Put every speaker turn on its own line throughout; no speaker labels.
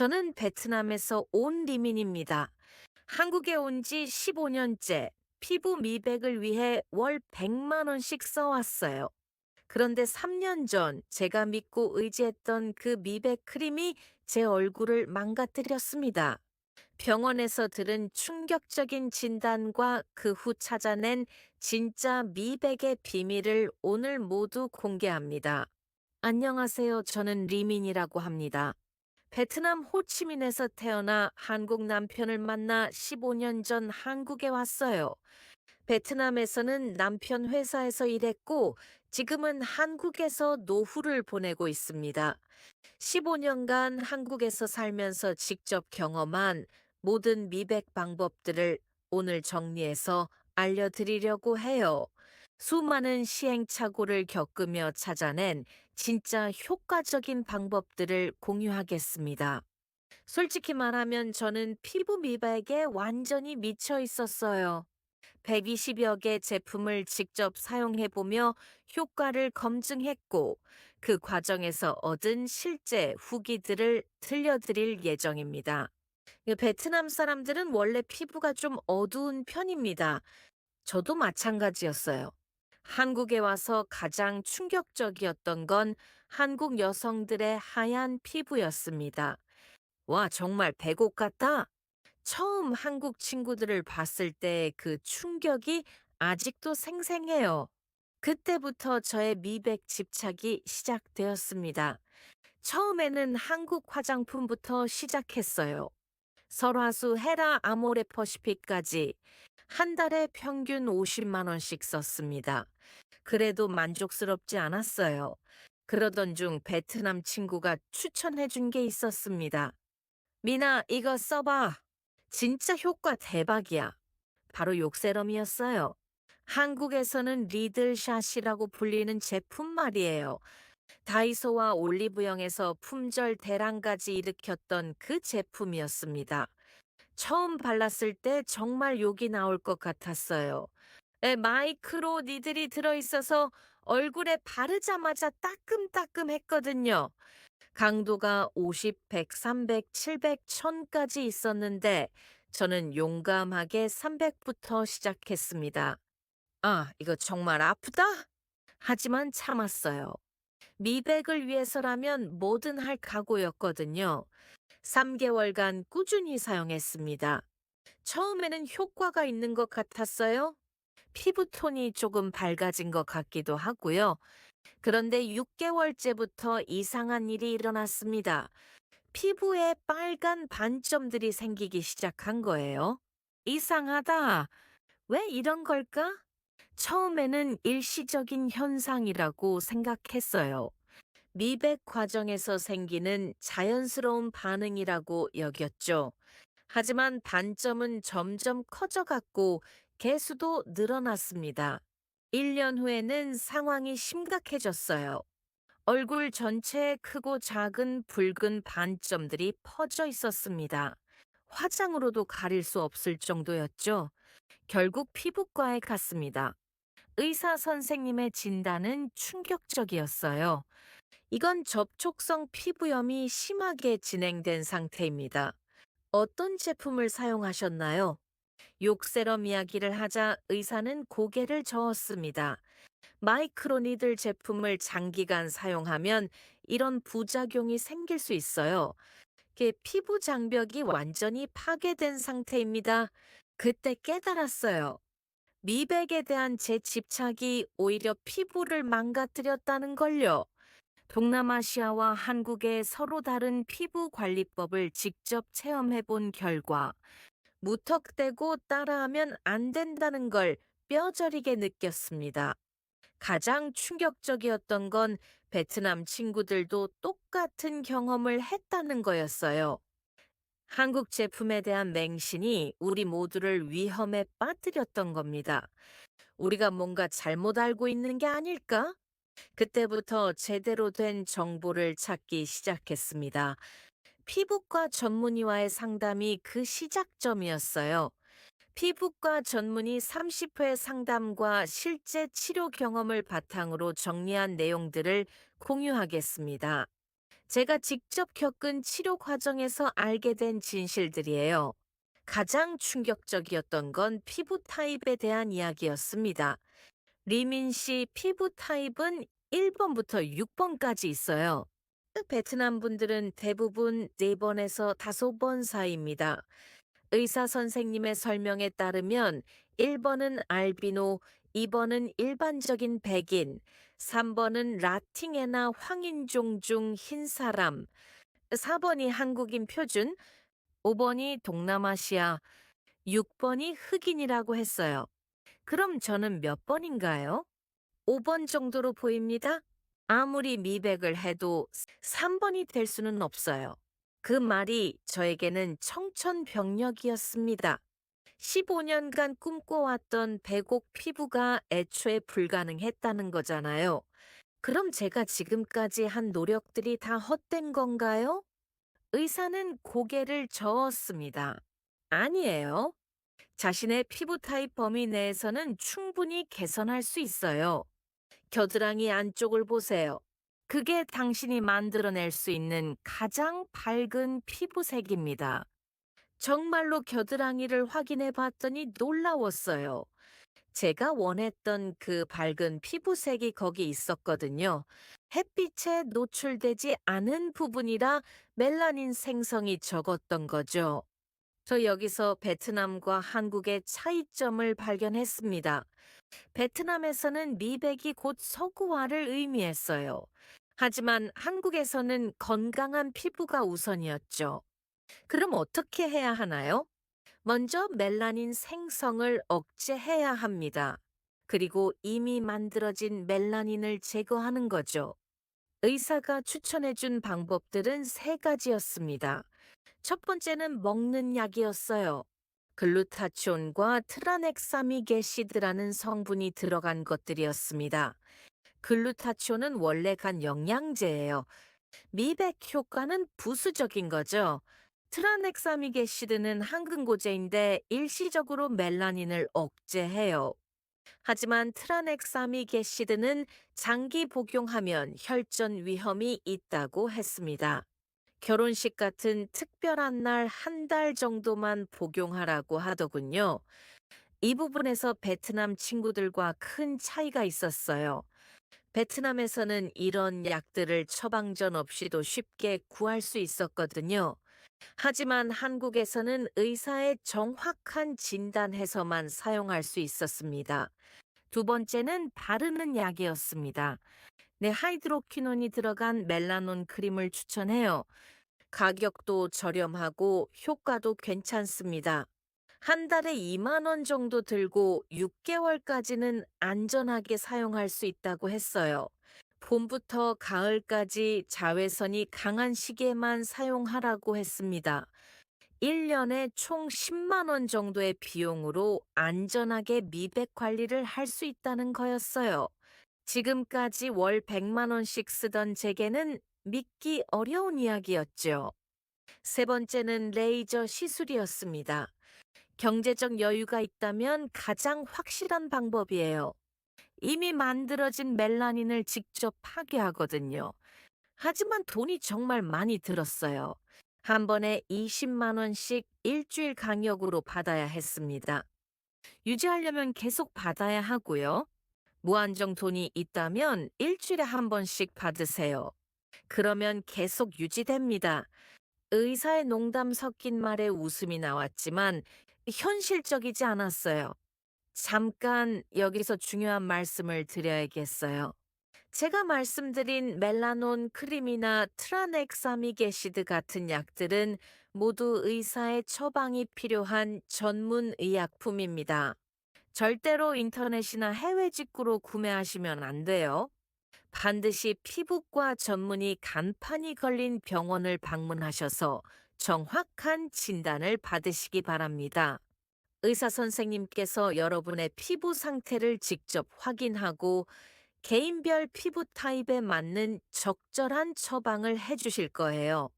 저는 베트남에서 온 리민입니다. 한국에 온 지 15년째 피부 미백을 위해 월 100만 원씩 써왔어요. 그런데 3년 전 제가 믿고 의지했던 그 미백 크림이 제 얼굴을 망가뜨렸습니다. 병원에서 들은 충격적인 진단과 그 후 찾아낸 진짜 미백의 비밀을 오늘 모두 공개합니다. 안녕하세요. 저는 리민이라고 합니다. 베트남 호치민에서 태어나 한국 남편을 만나 15년 전 한국에 왔어요. 베트남에서는 남편 회사에서 일했고 지금은 한국에서 노후를 보내고 있습니다. 15년간 한국에서 살면서 직접 경험한 모든 미백 방법들을 오늘 정리해서 알려드리려고 해요. 수많은 시행착오를 겪으며 찾아낸 진짜 효과적인 방법들을 공유하겠습니다. 솔직히 말하면 저는 피부 미백에 완전히 미쳐 있었어요. 120여 개 제품을 직접 사용해보며 효과를 검증했고 그 과정에서 얻은 실제 후기들을 들려드릴 예정입니다. 베트남 사람들은 원래 피부가 좀 어두운 편입니다. 저도 마찬가지였어요. 한국에 와서 가장 충격적이었던 건 한국 여성들의 하얀 피부였습니다. 와, 정말 백옥 같다? 처음 한국 친구들을 봤을 때 그 충격이 아직도 생생해요. 그때부터 저의 미백 집착이 시작되었습니다. 처음에는 한국 화장품부터 시작했어요. 설화수 헤라 아모레 퍼시픽까지 한 달에 평균 50만 원씩 썼습니다. 그래도 만족스럽지 않았어요. 그러던 중 베트남 친구가 추천해 준 게 있었습니다. 미나, 이거 써봐. 진짜 효과 대박이야. 바로 욕세럼이었어요. 한국에서는 리들샷이라고 불리는 제품 말이에요. 다이소와 올리브영에서 품절 대란까지 일으켰던 그 제품이었습니다. 처음 발랐을 때 정말 욕이 나올 것 같았어요. 마이크로 니들이 들어있어서 얼굴에 바르자마자 따끔따끔했거든요. 강도가 50, 100, 300, 700, 1000까지 있었는데 저는 용감하게 300부터 시작했습니다. 아, 이거 정말 아프다? 하지만 참았어요. 미백을 위해서라면 뭐든 할 각오였거든요. 3개월간 꾸준히 사용했습니다. 처음에는 효과가 있는 것 같았어요. 피부톤이 조금 밝아진 것 같기도 하고요. 그런데 6개월째부터 이상한 일이 일어났습니다. 피부에 빨간 반점들이 생기기 시작한 거예요. 이상하다. 왜 이런 걸까? 처음에는 일시적인 현상이라고 생각했어요. 미백 과정에서 생기는 자연스러운 반응이라고 여겼죠. 하지만 반점은 점점 커져갔고 개수도 늘어났습니다. 1년 후에는 상황이 심각해졌어요. 얼굴 전체에 크고 작은 붉은 반점들이 퍼져 있었습니다. 화장으로도 가릴 수 없을 정도였죠. 결국 피부과에 갔습니다. 의사 선생님의 진단은 충격적이었어요. 이건 접촉성 피부염이 심하게 진행된 상태입니다. 어떤 제품을 사용하셨나요? 욕세럼 이야기를 하자 의사는 고개를 저었습니다. 마이크로니들 제품을 장기간 사용하면 이런 부작용이 생길 수 있어요. 피부 장벽이 완전히 파괴된 상태입니다. 그때 깨달았어요. 미백에 대한 제 집착이 오히려 피부를 망가뜨렸다는 걸요. 동남아시아와 한국의 서로 다른 피부 관리법을 직접 체험해 본 결과 무턱대고 따라하면 안 된다는 걸 뼈저리게 느꼈습니다. 가장 충격적이었던 건 베트남 친구들도 똑같은 경험을 했다는 거였어요. 한국 제품에 대한 맹신이 우리 모두를 위험에 빠뜨렸던 겁니다. 우리가 뭔가 잘못 알고 있는 게 아닐까? 그때부터 제대로 된 정보를 찾기 시작했습니다. 피부과 전문의와의 상담이 그 시작점이었어요. 피부과 전문의 30회 상담과 실제 치료 경험을 바탕으로 정리한 내용들을 공유하겠습니다. 제가 직접 겪은 치료 과정에서 알게 된 진실들이에요. 가장 충격적이었던 건 피부 타입에 대한 이야기였습니다. 리민 씨 피부 타입은 1번부터 6번까지 있어요. 베트남 분들은 대부분 4번에서 5번 사이입니다. 의사 선생님의 설명에 따르면 1번은 알비노, 2번은 일반적인 백인, 3번은 라틴해나 황인종 중 흰 사람, 4번이 한국인 표준, 5번이 동남아시아, 6번이 흑인이라고 했어요. 그럼 저는 몇 번인가요? 5번 정도로 보입니다. 아무리 미백을 해도 3번이 될 수는 없어요. 그 말이 저에게는 청천벽력이었습니다. 15년간 꿈꿔왔던 백옥 피부가 애초에 불가능했다는 거잖아요. 그럼 제가 지금까지 한 노력들이 다 헛된 건가요? 의사는 고개를 저었습니다. 아니에요. 자신의 피부 타입 범위 내에서는 충분히 개선할 수 있어요. 겨드랑이 안쪽을 보세요. 그게 당신이 만들어낼 수 있는 가장 밝은 피부색입니다. 정말로 겨드랑이를 확인해 봤더니 놀라웠어요. 제가 원했던 그 밝은 피부색이 거기 있었거든요. 햇빛에 노출되지 않은 부분이라 멜라닌 생성이 적었던 거죠. 저 여기서 베트남과 한국의 차이점을 발견했습니다. 베트남에서는 미백이 곧 서구화를 의미했어요. 하지만 한국에서는 건강한 피부가 우선이었죠. 그럼 어떻게 해야 하나요? 먼저 멜라닌 생성을 억제해야 합니다. 그리고 이미 만들어진 멜라닌을 제거하는 거죠. 의사가 추천해준 방법들은 3가지였습니다. 첫 번째는 먹는 약이었어요. 글루타치온과 트라넥사미게시드라는 성분이 들어간 것들이었습니다. 글루타치온은 원래 간 영양제예요. 미백 효과는 부수적인 거죠. 트라넥사미게시드는 항근고제인데 일시적으로 멜라닌을 억제해요. 하지만 트라넥사미게시드는 장기 복용하면 혈전 위험이 있다고 했습니다. 결혼식 같은 특별한 날 1달 정도만 복용하라고 하더군요. 이 부분에서 베트남 친구들과 큰 차이가 있었어요. 베트남에서는 이런 약들을 처방전 없이도 쉽게 구할 수 있었거든요. 하지만 한국에서는 의사의 정확한 진단해서만 사용할 수 있었습니다. 두 번째는 바르는 약이었습니다. 네, 하이드로퀴논이 들어간 멜라논 크림을 추천해요. 가격도 저렴하고 효과도 괜찮습니다. 1달에 2만 원 정도 들고 6개월까지는 안전하게 사용할 수 있다고 했어요. 봄부터 가을까지 자외선이 강한 시기에만 사용하라고 했습니다. 1년에 총 10만 원 정도의 비용으로 안전하게 미백 관리를 할 수 있다는 거였어요. 지금까지 월 100만 원씩 쓰던 제게는 믿기 어려운 이야기였죠. 세 번째는 레이저 시술이었습니다. 경제적 여유가 있다면 가장 확실한 방법이에요. 이미 만들어진 멜라닌을 직접 파괴하거든요. 하지만 돈이 정말 많이 들었어요. 한 번에 20만 원씩 일주일 강역으로 받아야 했습니다. 유지하려면 계속 받아야 하고요. 무한정 돈이 있다면 일주일에 한 번씩 받으세요. 그러면 계속 유지됩니다. 의사의 농담 섞인 말에 웃음이 나왔지만 현실적이지 않았어요. 잠깐 여기서 중요한 말씀을 드려야겠어요. 제가 말씀드린 멜라논 크림이나 트라넥사미게시드 같은 약들은 모두 의사의 처방이 필요한 전문 의약품입니다. 절대로 인터넷이나 해외 직구로 구매하시면 안 돼요. 반드시 피부과 전문의 간판이 걸린 병원을 방문하셔서 정확한 진단을 받으시기 바랍니다. 의사 선생님께서 여러분의 피부 상태를 직접 확인하고 개인별 피부 타입에 맞는 적절한 처방을 해주실 거예요.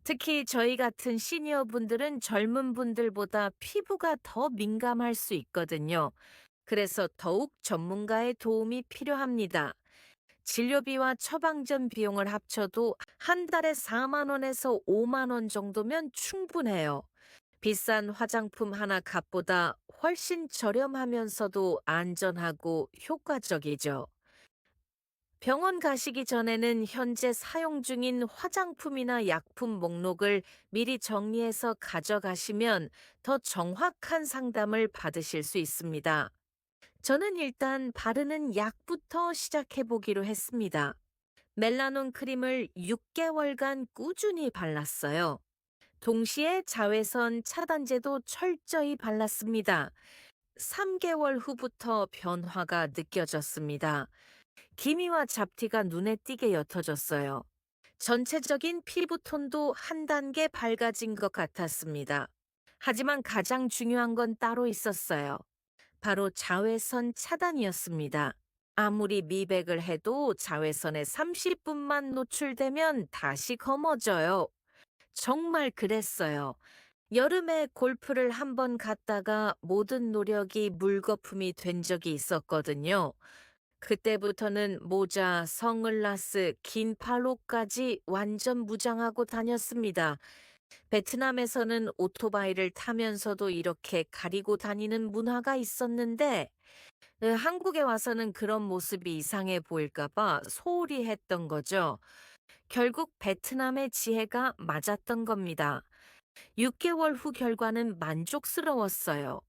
특히 저희 같은 시니어 분들은 젊은 분들보다 피부가 더 민감할 수 있거든요. 그래서 더욱 전문가의 도움이 필요합니다. 진료비와 처방전 비용을 합쳐도 한 달에 4만 원에서 5만 원 정도면 충분해요. 비싼 화장품 하나 값보다 훨씬 저렴하면서도 안전하고 효과적이죠. 병원 가시기 전에는 현재 사용 중인 화장품이나 약품 목록을 미리 정리해서 가져가시면 더 정확한 상담을 받으실 수 있습니다. 저는 일단 바르는 약부터 시작해 보기로 했습니다. 멜라논 크림을 6개월간 꾸준히 발랐어요. 동시에 자외선 차단제도 철저히 발랐습니다. 3개월 후부터 변화가 느껴졌습니다. 기미와 잡티가 눈에 띄게 옅어졌어요. 전체적인 피부톤도 한 단계 밝아진 것 같았습니다. 하지만 가장 중요한 건 따로 있었어요. 바로 자외선 차단이었습니다. 아무리 미백을 해도 자외선에 30분만 노출되면 다시 검어져요. 정말 그랬어요. 여름에 골프를 한번 갔다가 모든 노력이 물거품이 된 적이 있었거든요. 그때부터는 모자, 선글라스, 긴 팔로까지 완전 무장하고 다녔습니다. 베트남에서는 오토바이를 타면서도 이렇게 가리고 다니는 문화가 있었는데, 한국에 와서는 그런 모습이 이상해 보일까봐 소홀히 했던 거죠. 결국 베트남의 지혜가 맞았던 겁니다. 6개월 후 결과는 만족스러웠어요.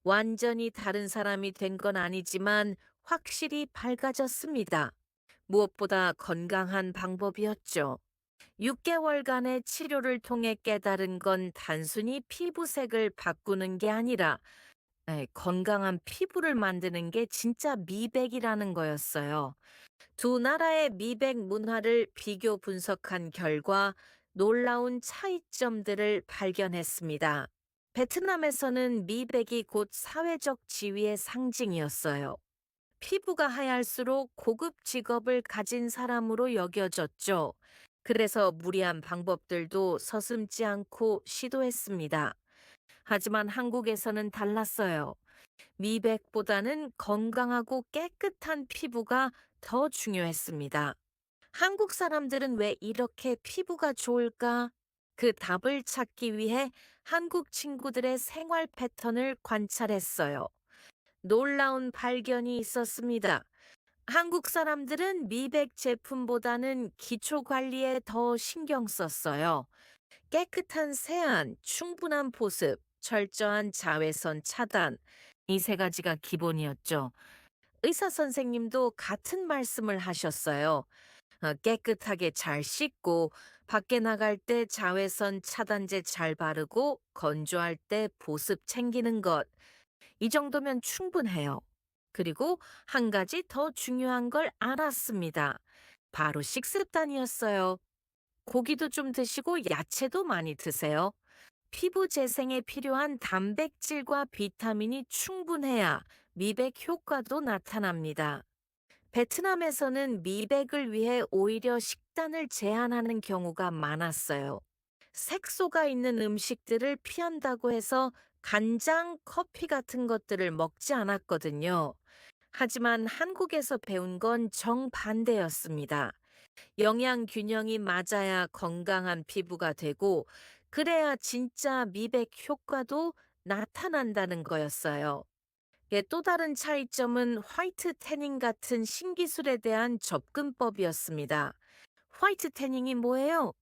완전히 다른 사람이 된 건 아니지만 확실히 밝아졌습니다. 무엇보다 건강한 방법이었죠. 6개월간의 치료를 통해 깨달은 건 단순히 피부색을 바꾸는 게 아니라 건강한 피부를 만드는 게 진짜 미백이라는 거였어요. 두 나라의 미백 문화를 비교 분석한 결과 놀라운 차이점들을 발견했습니다. 베트남에서는 미백이 곧 사회적 지위의 상징이었어요. 피부가 하얄수록 고급 직업을 가진 사람으로 여겨졌죠. 그래서 무리한 방법들도 서슴지 않고 시도했습니다. 하지만 한국에서는 달랐어요. 미백보다는 건강하고 깨끗한 피부가 더 중요했습니다. 한국 사람들은 왜 이렇게 피부가 좋을까? 그 답을 찾기 위해 한국 친구들의 생활 패턴을 관찰했어요. 놀라운 발견이 있었습니다. 한국 사람들은 미백 제품보다는 기초 관리에 더 신경 썼어요. 깨끗한 세안, 충분한 보습, 철저한 자외선 차단. 이 세 가지가 기본이었죠. 의사 선생님도 같은 말씀을 하셨어요. 깨끗하게 잘 씻고, 밖에 나갈 때 자외선 차단제 잘 바르고, 건조할 때 보습 챙기는 것. 이 정도면 충분해요. 그리고 한 가지 더 중요한 걸 알았습니다. 바로 식습관이었어요. 고기도 좀 드시고 야채도 많이 드세요. 피부 재생에 필요한 단백질과 비타민이 충분해야 미백 효과도 나타납니다. 베트남에서는 미백을 위해 오히려 식단을 제한하는 경우가 많았어요. 색소가 있는 음식들을 피한다고 해서 간장, 커피 같은 것들을 먹지 않았거든요. 하지만 한국에서 배운 건 정반대였습니다. 영양 균형이 맞아야 건강한 피부가 되고, 그래야 진짜 미백 효과도 나타난다는 거였어요. 또 다른 차이점은 화이트 태닝 같은 신기술에 대한 접근법이었습니다. 화이트 태닝이 뭐예요?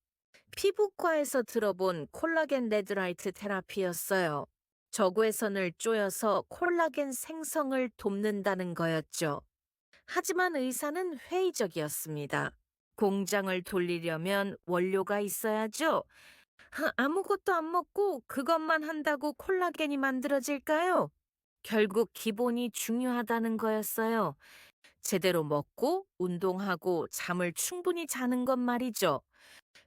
피부과에서 들어본 콜라겐 레드라이트 테라피였어요. 적외선을 쪼여서 콜라겐 생성을 돕는다는 거였죠. 하지만 의사는 회의적이었습니다. 공장을 돌리려면 원료가 있어야죠. 아무것도 안 먹고 그것만 한다고 콜라겐이 만들어질까요? 결국 기본이 중요하다는 거였어요. 제대로 먹고 운동하고 잠을 충분히 자는 것 말이죠.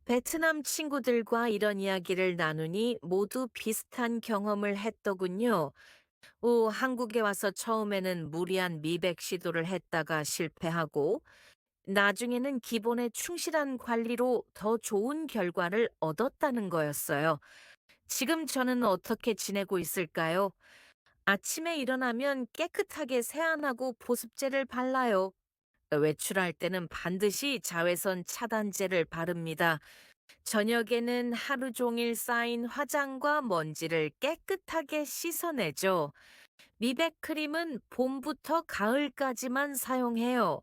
베트남 친구들과 이런 이야기를 나누니 모두 비슷한 경험을 했더군요. 한국에 와서 처음에는 무리한 미백 시도를 했다가 실패하고, 나중에는 기본에 충실한 관리로 더 좋은 결과를 얻었다는 거였어요. 지금 저는 어떻게 지내고 있을까요? 아침에 일어나면 깨끗하게 세안하고 보습제를 발라요. 외출할 때는 반드시 자외선 차단제를 바릅니다. 저녁에는 하루 종일 쌓인 화장과 먼지를 깨끗하게 씻어내죠. 미백 크림은 봄부터 가을까지만 사용해요.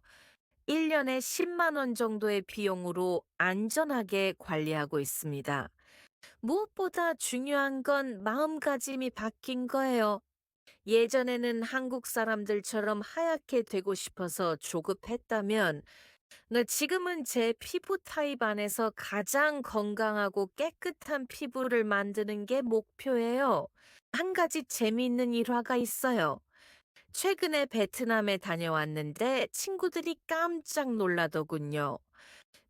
1년에 10만 원 정도의 비용으로 안전하게 관리하고 있습니다. 무엇보다 중요한 건 마음가짐이 바뀐 거예요. 예전에는 한국 사람들처럼 하얗게 되고 싶어서 조급했다면, 지금은 제 피부 타입 안에서 가장 건강하고 깨끗한 피부를 만드는 게 목표예요. 한 가지 재미있는 일화가 있어요. 최근에 베트남에 다녀왔는데 친구들이 깜짝 놀라더군요.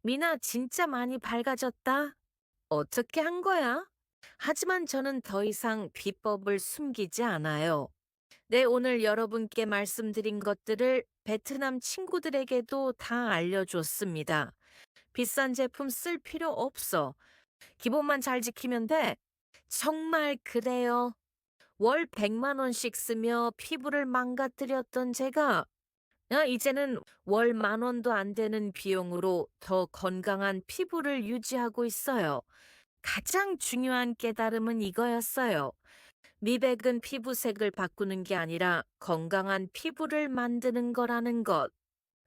미나 진짜 많이 밝아졌다. 어떻게 한 거야? 하지만 저는 더 이상 비법을 숨기지 않아요. 네, 오늘 여러분께 말씀드린 것들을 베트남 친구들에게도 다 알려줬습니다. 비싼 제품 쓸 필요 없어. 기본만 잘 지키면 돼. 정말 그래요. 월 100만 원씩 쓰며 피부를 망가뜨렸던 제가 이제는 월 10,000원도 안 되는 비용으로 더 건강한 피부를 유지하고 있어요. 가장 중요한 깨달음은 이거였어요. 미백은 피부색을 바꾸는 게 아니라 건강한 피부를 만드는 거라는 것.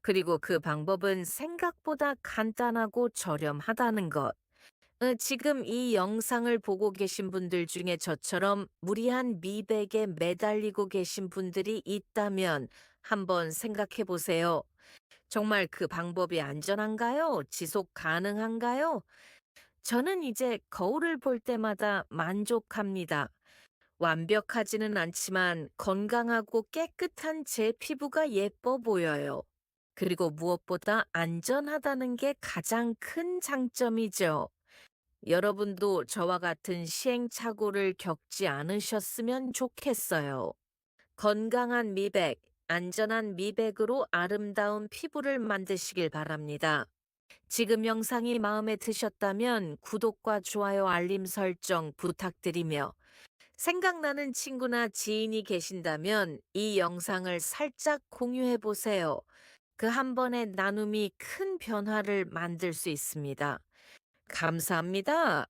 그리고 그 방법은 생각보다 간단하고 저렴하다는 것. 지금 이 영상을 보고 계신 분들 중에 저처럼 무리한 미백에 매달리고 계신 분들이 있다면 한번 생각해 보세요. 정말 그 방법이 안전한가요? 지속 가능한가요? 저는 이제 거울을 볼 때마다 만족합니다. 완벽하지는 않지만 건강하고 깨끗한 제 피부가 예뻐 보여요. 그리고 무엇보다 안전하다는 게 가장 큰 장점이죠. 여러분도 저와 같은 시행착오를 겪지 않으셨으면 좋겠어요. 건강한 미백, 안전한 미백으로 아름다운 피부를 만드시길 바랍니다. 지금 영상이 마음에 드셨다면 구독과 좋아요 알림 설정 부탁드리며 생각나는 친구나 지인이 계신다면 이 영상을 살짝 공유해 보세요. 그 한 번의 나눔이 큰 변화를 만들 수 있습니다. 감사합니다.